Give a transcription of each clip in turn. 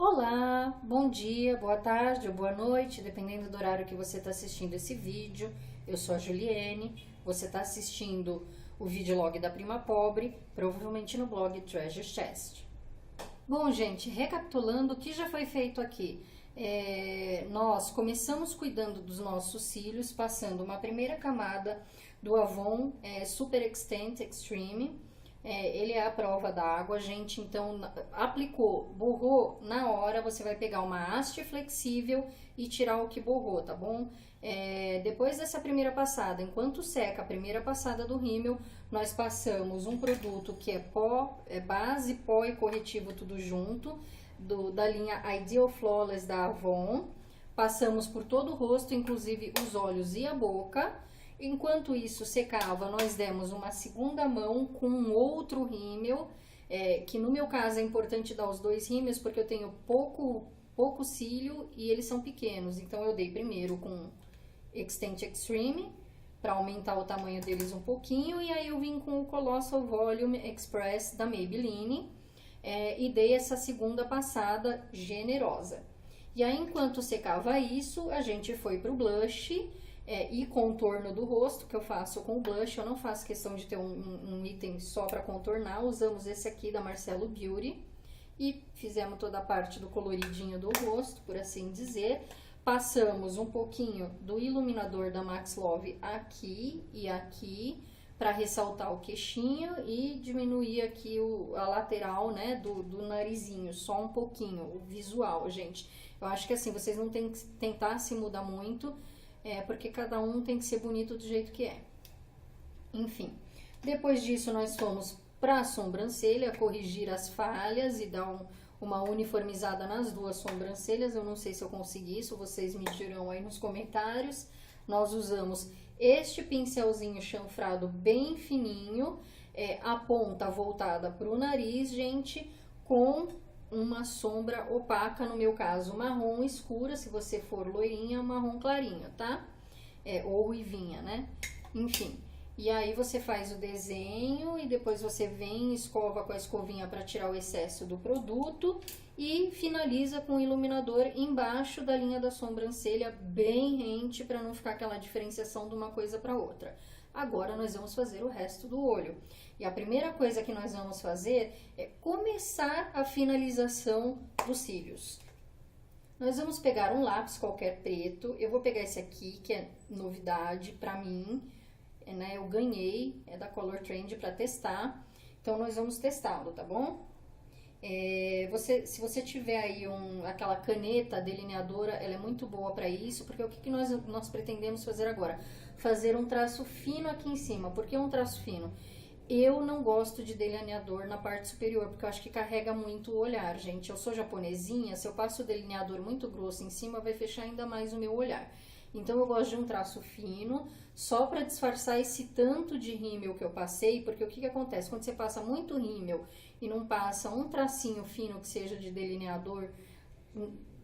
Olá, bom dia, boa tarde ou boa noite, dependendo do horário que você está assistindo esse vídeo. Eu sou a Juliene, você está assistindo o videolog da Prima Pobre, provavelmente no blog Treasure Chest. Bom, gente, recapitulando o que já foi feito aqui. Nós começamos cuidando dos nossos cílios, passando uma primeira camada do Avon Super Extend Extreme. Ele é a prova d'água, gente, então aplicou, borrou, na hora você vai pegar uma haste flexível e tirar o que borrou, tá bom? Depois dessa primeira passada, enquanto seca a primeira passada do rímel, nós passamos um produto que é pó, base, pó e corretivo tudo junto, da linha Ideal Flawless da Avon. Passamos por todo o rosto, inclusive os olhos e a boca. Enquanto isso secava, nós demos uma segunda mão com um outro rímel, que no meu caso é importante dar os dois rímels porque eu tenho pouco cílio e eles são pequenos. Então eu dei primeiro com Extend Extreme para aumentar o tamanho deles um pouquinho, e aí eu vim com o Colossal Volume Express da Maybelline e dei essa segunda passada generosa. E aí, enquanto secava isso, a gente foi pro blush e contorno do rosto, que eu faço com o blush. Eu não faço questão de ter um item só para contornar. Usamos esse aqui da Marcelo Beauty e fizemos toda a parte do coloridinho do rosto, por assim dizer. Passamos um pouquinho do iluminador da Max Love aqui e aqui, para ressaltar o queixinho e diminuir aqui a lateral, né, do narizinho, só um pouquinho, o visual, gente. Eu acho que assim, vocês não tem que tentar se mudar muito, porque cada um tem que ser bonito do jeito que é. Enfim, depois disso nós fomos para a sobrancelha, corrigir as falhas e dar uma uniformizada nas duas sobrancelhas. Eu não sei se eu consegui isso, vocês me dirão aí nos comentários. Nós usamos este pincelzinho chanfrado bem fininho, a ponta voltada para o nariz, gente, com uma sombra opaca, no meu caso marrom escura, se você for loirinha, marrom clarinho, tá? Ou ruivinha, né? Enfim, e aí você faz o desenho e depois você vem e escova com a escovinha para tirar o excesso do produto e finaliza com o iluminador embaixo da linha da sobrancelha, bem rente, para não ficar aquela diferenciação de uma coisa para outra. Agora nós vamos fazer o resto do olho. E a primeira coisa que nós vamos fazer é começar a finalização dos cílios. Nós vamos pegar um lápis qualquer preto. Eu vou pegar esse aqui, que é novidade pra mim, né? Eu ganhei, é da Color Trend para testar. Então nós vamos testá-lo, tá bom? Se você tiver aí aquela caneta delineadora, ela é muito boa para isso, porque o que nós pretendemos fazer agora? Fazer um traço fino aqui em cima. Por que um traço fino? Eu não gosto de delineador na parte superior, porque eu acho que carrega muito o olhar, gente. Eu sou japonesinha, se eu passo o delineador muito grosso em cima, vai fechar ainda mais o meu olhar. Então eu gosto de um traço fino, só para disfarçar esse tanto de rímel que eu passei, porque o que acontece? Quando você passa muito rímel e não passa um tracinho fino que seja de delineador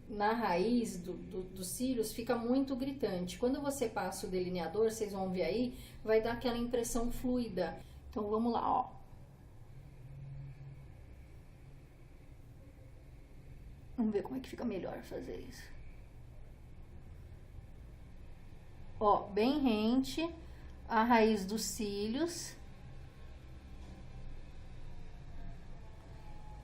na raiz dos cílios, fica muito gritante. Quando você passa o delineador, vocês vão ver aí, vai dar aquela impressão fluida. Então vamos lá, ó. Vamos ver como é que fica melhor fazer isso. Ó, bem rente a raiz dos cílios.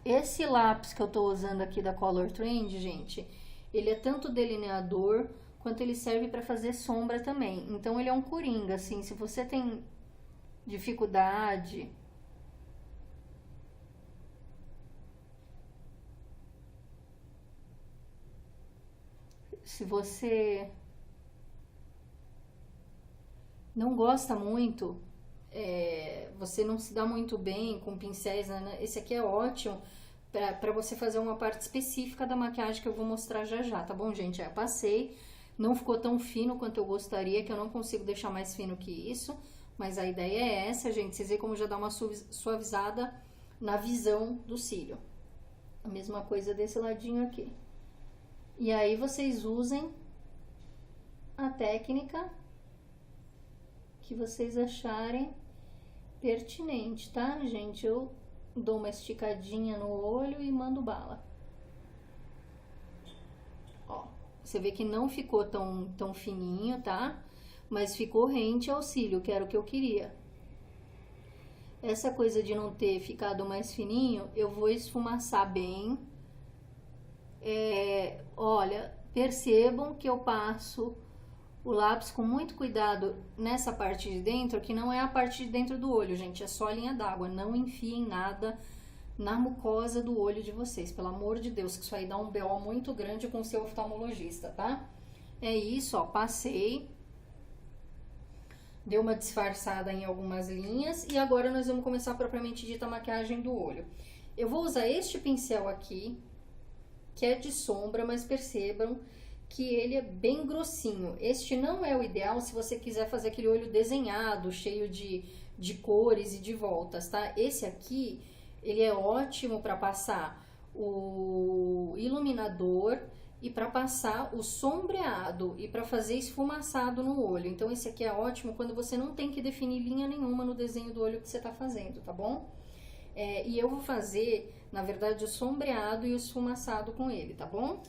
Esse lápis que eu tô usando aqui da Color Trend, gente, ele é tanto delineador quanto ele serve para fazer sombra também. Então ele é um coringa, assim, se você tem dificuldade, se você não gosta muito, você não se dá muito bem com pincéis, né? Esse aqui é ótimo para você fazer uma parte específica da maquiagem que eu vou mostrar já já, tá bom, gente? Eu passei, não ficou tão fino quanto eu gostaria, que eu não consigo deixar mais fino que isso, mas a ideia é essa, gente. Vocês veem como já dá uma suavizada na visão do cílio. A mesma coisa desse ladinho aqui. E aí vocês usem a técnica que vocês acharem pertinente, tá, gente? Eu dou uma esticadinha no olho e mando bala. Ó, você vê que não ficou tão fininho, tá? Mas ficou rente ao cílio, que era o que eu queria. Essa coisa de não ter ficado mais fininho, eu vou esfumaçar bem. Olha, percebam que eu passo o lápis com muito cuidado nessa parte de dentro, que não é a parte de dentro do olho, gente, é só a linha d'água. Não enfiem nada na mucosa do olho de vocês, pelo amor de Deus, que isso aí dá um BO muito grande com o seu oftalmologista, tá? É isso, ó, passei. Deu uma disfarçada em algumas linhas e agora nós vamos começar propriamente dita a maquiagem do olho. Eu vou usar este pincel aqui, que é de sombra, mas percebam que ele é bem grossinho. Este não é o ideal se você quiser fazer aquele olho desenhado, cheio de cores e de voltas, tá? Esse aqui, ele é ótimo para passar o iluminador e para passar o sombreado e para fazer esfumaçado no olho. Então, esse aqui é ótimo quando você não tem que definir linha nenhuma no desenho do olho que você tá fazendo, tá bom? E eu vou fazer, na verdade, o sombreado e o esfumaçado com ele, tá bom?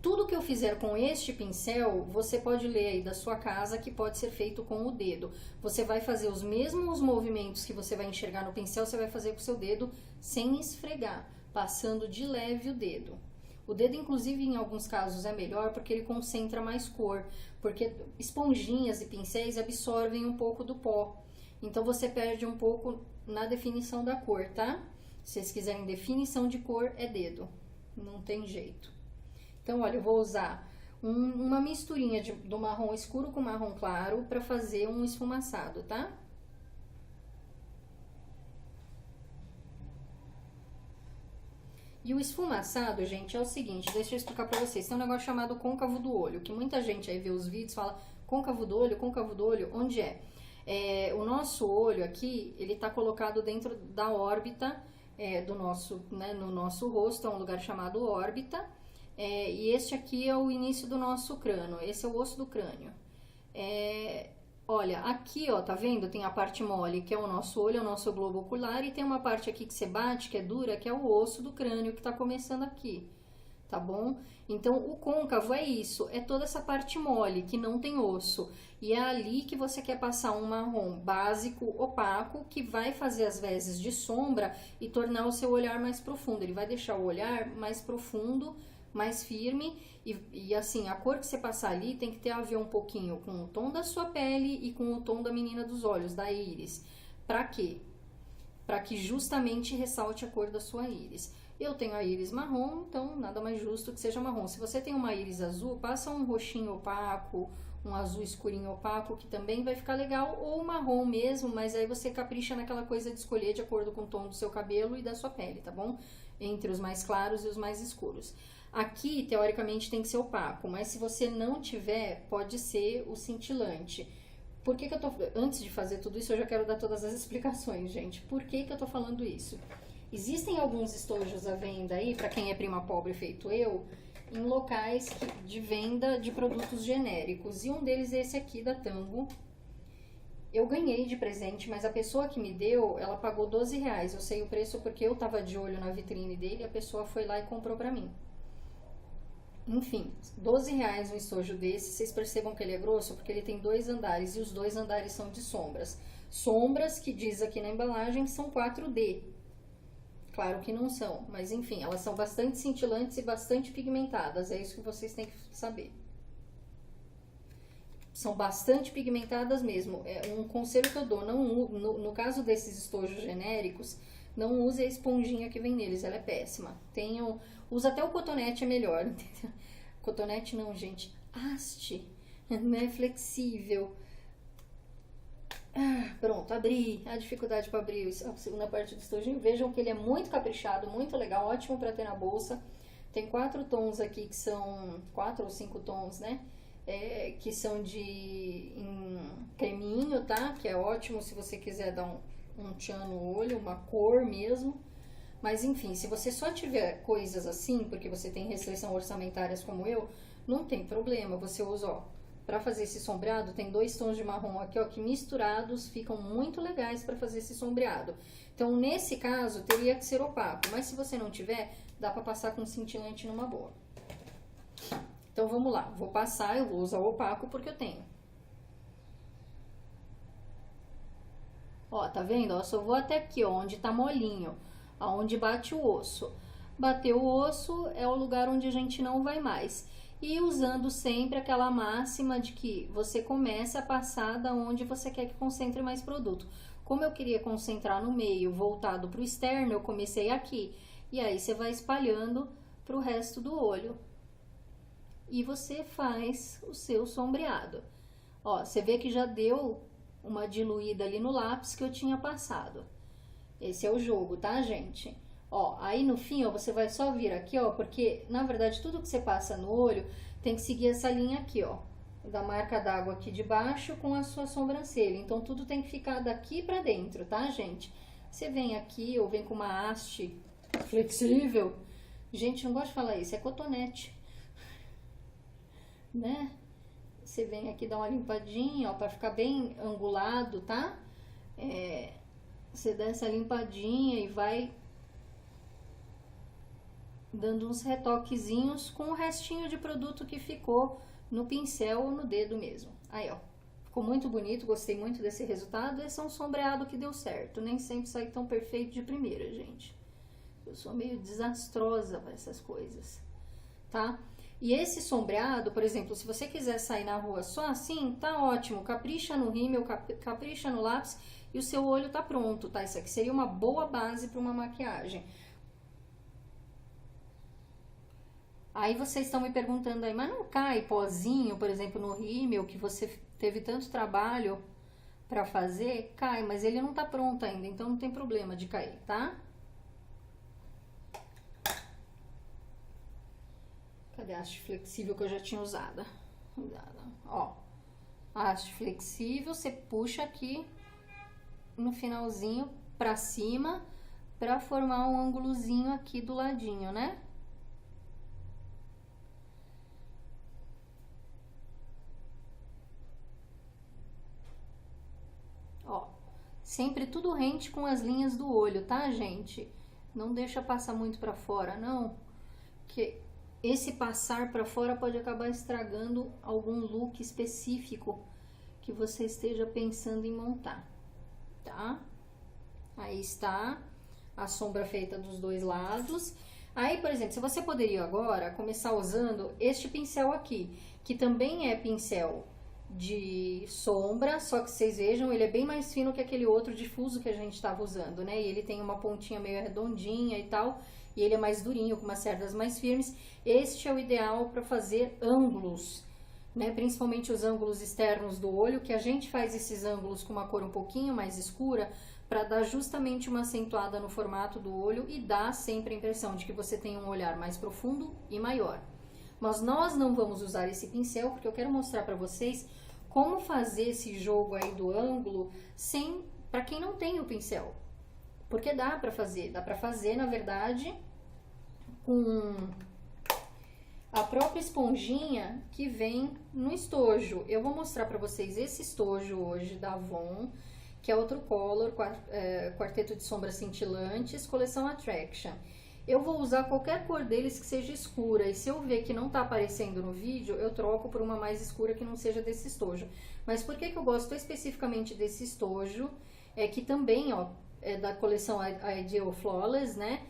Tudo que eu fizer com este pincel, você pode ler aí da sua casa que pode ser feito com o dedo. Você vai fazer os mesmos movimentos que você vai enxergar no pincel, você vai fazer com o seu dedo sem esfregar, passando de leve o dedo. O dedo, inclusive, em alguns casos é melhor porque ele concentra mais cor, porque esponjinhas e pincéis absorvem um pouco do pó. Então, você perde um pouco na definição da cor, tá? Se vocês quiserem definição de cor, é dedo. Não tem jeito. Então, olha, eu vou usar uma misturinha do marrom escuro com marrom claro para fazer um esfumaçado, tá? E o esfumaçado, gente, é o seguinte, deixa eu explicar pra vocês. Tem um negócio chamado côncavo do olho, que muita gente aí vê os vídeos e fala côncavo do olho, onde é? O nosso olho aqui, ele tá colocado dentro da órbita do nosso, né, no nosso rosto, é um lugar chamado órbita. E este aqui é o início do nosso crânio, esse é o osso do crânio. Olha, aqui, ó, tá vendo? Tem a parte mole, que é o nosso olho, é o nosso globo ocular, e tem uma parte aqui que você bate, que é dura, que é o osso do crânio, que tá começando aqui, tá bom? Então, o côncavo é isso, é toda essa parte mole, que não tem osso. E é ali que você quer passar um marrom básico, opaco, que vai fazer as vezes de sombra e tornar o seu olhar mais profundo. Ele vai deixar o olhar mais profundo, mais firme, e assim, a cor que você passar ali tem que ter a ver um pouquinho com o tom da sua pele e com o tom da menina dos olhos, da íris. Pra quê? Pra que justamente ressalte a cor da sua íris. Eu tenho a íris marrom, então nada mais justo que seja marrom. Se você tem uma íris azul, passa um roxinho opaco, um azul escurinho opaco, que também vai ficar legal, ou marrom mesmo, mas aí você capricha naquela coisa de escolher de acordo com o tom do seu cabelo e da sua pele, tá bom? Entre os mais claros e os mais escuros. Aqui, teoricamente, tem que ser opaco, mas se você não tiver, pode ser o cintilante. Por que que eu tô... Antes de fazer tudo isso, eu já quero dar todas as explicações, gente. Por que que eu tô falando isso? Existem alguns estojos à venda aí, pra quem é prima pobre feito eu, em locais de venda de produtos genéricos. E um deles é esse aqui, da Tango. Eu ganhei de presente, mas a pessoa que me deu, ela pagou R$12. Eu sei o preço porque eu tava de olho na vitrine dele e a pessoa foi lá e comprou pra mim. Enfim, R$12 um estojo desse. Vocês percebam que ele é grosso porque ele tem 2 andares e os 2 andares são de sombras. Sombras que diz aqui na embalagem são 4D. Claro que não são, mas enfim, elas são bastante cintilantes e bastante pigmentadas. É isso que vocês têm que saber. São bastante pigmentadas mesmo. É um conselho que eu dou, no caso desses estojos genéricos, não use a esponjinha que vem neles, ela é péssima. Usa até o cotonete, é melhor, entendeu? Cotonete não, gente. Haste, não é flexível. Pronto, abri. A dificuldade para abrir a segunda parte do estojinho. Vejam que ele é muito caprichado, muito legal, ótimo para ter na bolsa. Tem 4 tons aqui que são 4 ou 5 tons, né? Que são em creminho, tá? Que é ótimo se você quiser dar um tchan no olho, uma cor mesmo. Mas enfim, se você só tiver coisas assim, porque você tem restrição orçamentárias como eu, não tem problema. Você usa, ó, pra fazer esse sombreado, tem 2 tons de marrom aqui, ó, que misturados ficam muito legais pra fazer esse sombreado. Então, nesse caso, teria que ser opaco. Mas se você não tiver, dá pra passar com cintilante numa boa. Então, vamos lá. Vou passar, eu vou usar o opaco porque eu tenho. Ó, tá vendo? Ó, só vou até aqui, ó, onde tá molinho, aonde bate o osso. Bateu o osso é o lugar onde a gente não vai mais. E usando sempre aquela máxima de que você começa a passar da onde você quer que concentre mais produto. Como eu queria concentrar no meio, voltado para o externo, eu comecei aqui. E aí você vai espalhando para o resto do olho. E você faz o seu sombreado. Ó, você vê que já deu uma diluída ali no lápis que eu tinha passado. Esse é o jogo, tá, gente? Ó, aí no fim, ó, você vai só vir aqui, ó, porque na verdade tudo que você passa no olho tem que seguir essa linha aqui, ó, da marca d'água aqui de baixo com a sua sobrancelha. Então tudo tem que ficar daqui pra dentro, tá, gente? Você vem aqui ou vem com uma haste flexível. Gente, não gosto de falar isso, é cotonete, né? Você vem aqui dar uma limpadinha, ó, pra ficar bem angulado, tá? Você dá essa limpadinha e vai dando uns retoquezinhos com o restinho de produto que ficou no pincel ou no dedo mesmo. Aí, ó, ficou muito bonito, gostei muito desse resultado. Esse é um sombreado que deu certo, nem sempre sai tão perfeito de primeira, gente. Eu sou meio desastrosa para essas coisas, tá? E esse sombreado, por exemplo, se você quiser sair na rua só assim, tá ótimo. Capricha no rímel, capricha no lápis e o seu olho tá pronto, tá? Isso aqui seria uma boa base para uma maquiagem. Aí vocês estão me perguntando aí, mas não cai pozinho, por exemplo, no rímel, que você teve tanto trabalho pra fazer? Cai, mas ele não tá pronto ainda, então não tem problema de cair, tá? Cadê a haste flexível que eu já tinha usado? Ó, a haste flexível, você puxa aqui no finalzinho pra cima, pra formar um ângulozinho aqui do ladinho, né? Ó, sempre tudo rente com as linhas do olho, tá, gente? Não deixa passar muito pra fora, não, que esse passar pra fora pode acabar estragando algum look específico que você esteja pensando em montar, tá? Aí está a sombra feita dos dois lados. Aí, por exemplo, se você poderia agora começar usando este pincel aqui, que também é pincel de sombra, só que vocês vejam, ele é bem mais fino que aquele outro difuso que a gente estava usando, né? E ele tem uma pontinha meio redondinha e tal, e ele é mais durinho, com umas cerdas mais firmes. Este é o ideal para fazer ângulos, né? Principalmente os ângulos externos do olho, que a gente faz esses ângulos com uma cor um pouquinho mais escura, para dar justamente uma acentuada no formato do olho e dar sempre a impressão de que você tem um olhar mais profundo e maior. Mas nós não vamos usar esse pincel, porque eu quero mostrar para vocês como fazer esse jogo aí do ângulo sem, para quem não tem o pincel. Porque dá para fazer, na verdade, com a própria esponjinha que vem no estojo. Eu vou mostrar para vocês esse estojo hoje da Avon, que é outro color, quarteto de sombras cintilantes, coleção Attraction. Eu vou usar qualquer cor deles que seja escura, e se eu ver que não tá aparecendo no vídeo, eu troco por uma mais escura que não seja desse estojo. Mas por que que eu gosto especificamente desse estojo? É que também, ó, é da coleção Ideal Flawless, né?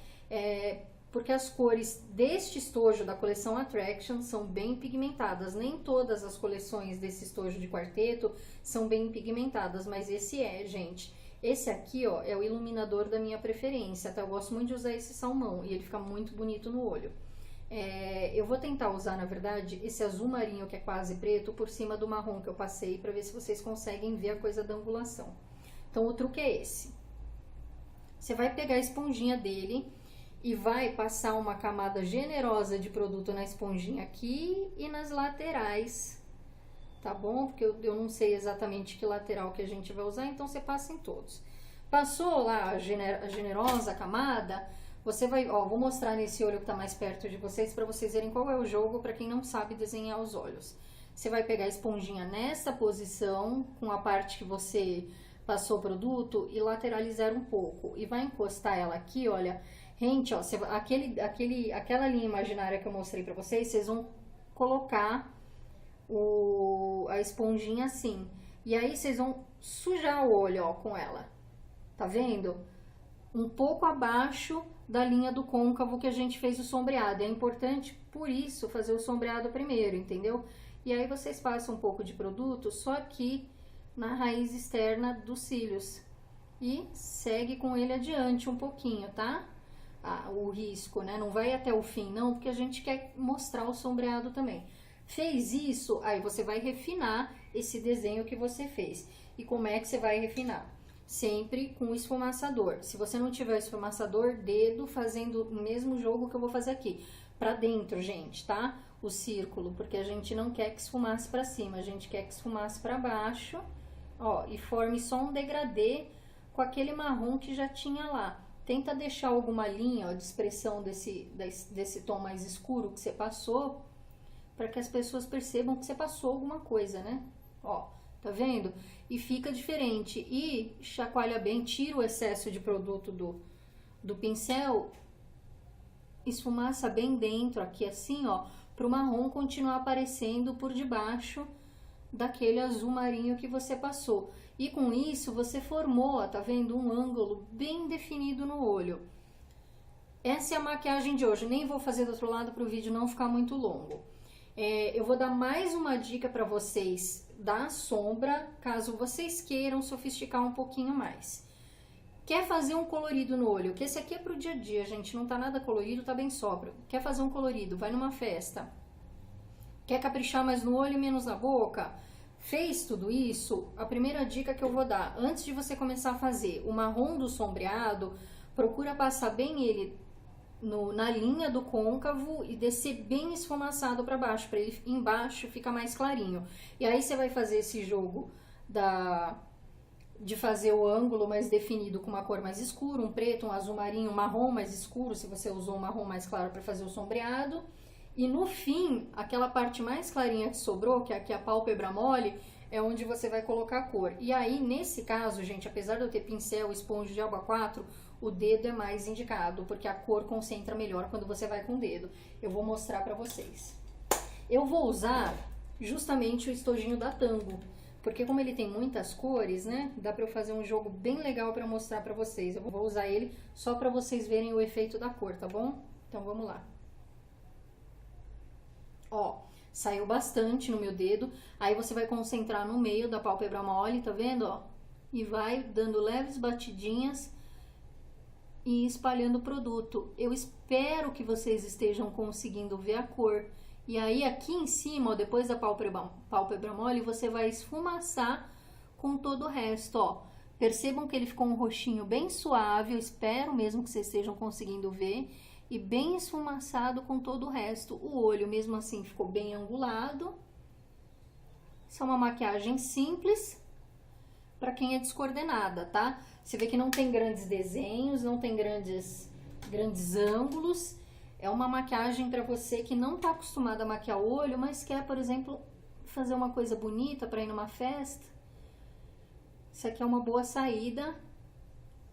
Porque as cores deste estojo da coleção Attraction são bem pigmentadas. Nem todas as coleções desse estojo de quarteto são bem pigmentadas, mas esse gente. Esse aqui, ó, é o iluminador da minha preferência, tá? Eu gosto muito de usar esse salmão e ele fica muito bonito no olho. Eu vou tentar usar, na verdade, esse azul marinho, que é quase preto, por cima do marrom que eu passei, pra ver se vocês conseguem ver a coisa da angulação. Então, o truque é esse. Você vai pegar a esponjinha dele e vai passar uma camada generosa de produto na esponjinha aqui e nas laterais, tá bom? Porque eu não sei exatamente que lateral que a gente vai usar, então você passa em todos. Passou lá a generosa camada, você vai, ó, vou mostrar nesse olho que tá mais perto de vocês para vocês verem qual é o jogo para quem não sabe desenhar os olhos. Você vai pegar a esponjinha nessa posição, com a parte que você passou o produto e lateralizar um pouco. E vai encostar ela aqui, olha. Gente, ó, aquela linha imaginária que eu mostrei pra vocês vão colocar a esponjinha assim. E aí vocês vão sujar o olho, ó, com ela. Tá vendo? Um pouco abaixo da linha do côncavo que a gente fez o sombreado. É importante, por isso, fazer o sombreado primeiro, entendeu? E aí vocês passam um pouco de produto só aqui na raiz externa dos cílios. E segue com ele adiante um pouquinho, tá? O risco, né? Não vai até o fim, não, porque a gente quer mostrar o sombreado também. Fez isso, aí você vai refinar esse desenho que você fez. E como é que você vai refinar? Sempre com o esfumaçador. Se você não tiver o esfumaçador, dedo fazendo o mesmo jogo que eu vou fazer aqui. Pra dentro, gente, tá? O círculo, porque a gente não quer que esfumasse pra cima, a gente quer que esfumasse pra baixo, ó, e forme só um degradê com aquele marrom que já tinha lá. Tenta deixar alguma linha, ó, de expressão desse tom mais escuro que você passou, para que as pessoas percebam que você passou alguma coisa, né? Ó, tá vendo? E fica diferente. E chacoalha bem, tira o excesso de produto do pincel, esfumaça bem dentro, aqui assim, ó, para o marrom continuar aparecendo por debaixo daquele azul marinho que você passou. E com isso você formou, ó, tá vendo? Um ângulo bem definido no olho. Essa é a maquiagem de hoje. Nem vou fazer do outro lado para o vídeo não ficar muito longo. Eu vou dar mais uma dica para vocês da sombra, caso vocês queiram sofisticar um pouquinho mais. Quer fazer um colorido no olho? Que esse aqui é pro dia a dia, gente. Não tá nada colorido, tá bem sóbrio. Quer fazer um colorido? Vai numa festa. Quer caprichar mais no olho e menos na boca? Fez tudo isso? A primeira dica que eu vou dar, antes de você começar a fazer o marrom do sombreado, procura passar bem ele na linha do côncavo e descer bem esfumaçado para baixo, para ele embaixo ficar mais clarinho. E aí você vai fazer esse jogo de fazer o ângulo mais definido com uma cor mais escura, um preto, um azul marinho, um marrom mais escuro, se você usou um marrom mais claro para fazer o sombreado. E no fim, aquela parte mais clarinha que sobrou, que é aqui a pálpebra mole, é onde você vai colocar a cor. E aí, nesse caso, gente, apesar de eu ter pincel, esponja de água 4, o dedo é mais indicado, porque a cor concentra melhor quando você vai com o dedo. Eu vou mostrar pra vocês. Eu vou usar justamente o estojinho da Tango, porque como ele tem muitas cores, né, dá pra eu fazer um jogo bem legal pra mostrar pra vocês. Eu vou usar ele só pra vocês verem o efeito da cor, tá bom? Então vamos lá. Ó, saiu bastante no meu dedo, aí você vai concentrar no meio da pálpebra mole, tá vendo, ó? E vai dando leves batidinhas e espalhando o produto. Eu espero que vocês estejam conseguindo ver a cor. E aí aqui em cima, ó, depois da pálpebra mole, você vai esfumaçar com todo o resto, ó. Percebam que ele ficou um roxinho bem suave, eu espero mesmo que vocês estejam conseguindo ver. E bem esfumaçado com todo o resto. O olho, mesmo assim, ficou bem angulado. Isso é uma maquiagem simples para quem é descoordenada, tá? Você vê que não tem grandes desenhos, não tem grandes ângulos. É uma maquiagem para você que não tá acostumado a maquiar o olho, mas quer, por exemplo, fazer uma coisa bonita para ir numa festa. Isso aqui é uma boa saída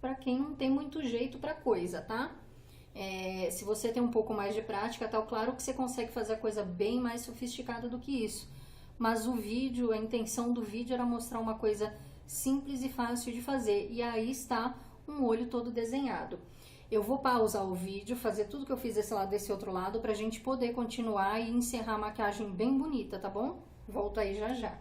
para quem não tem muito jeito para coisa, tá? Se você tem um pouco mais de prática, tá claro que você consegue fazer a coisa bem mais sofisticada do que isso. Mas o vídeo, a intenção do vídeo era mostrar uma coisa simples e fácil de fazer. E aí está um olho todo desenhado. Eu vou pausar o vídeo, fazer tudo que eu fiz desse lado, desse outro lado, pra gente poder continuar e encerrar a maquiagem bem bonita, tá bom? Volto aí já já.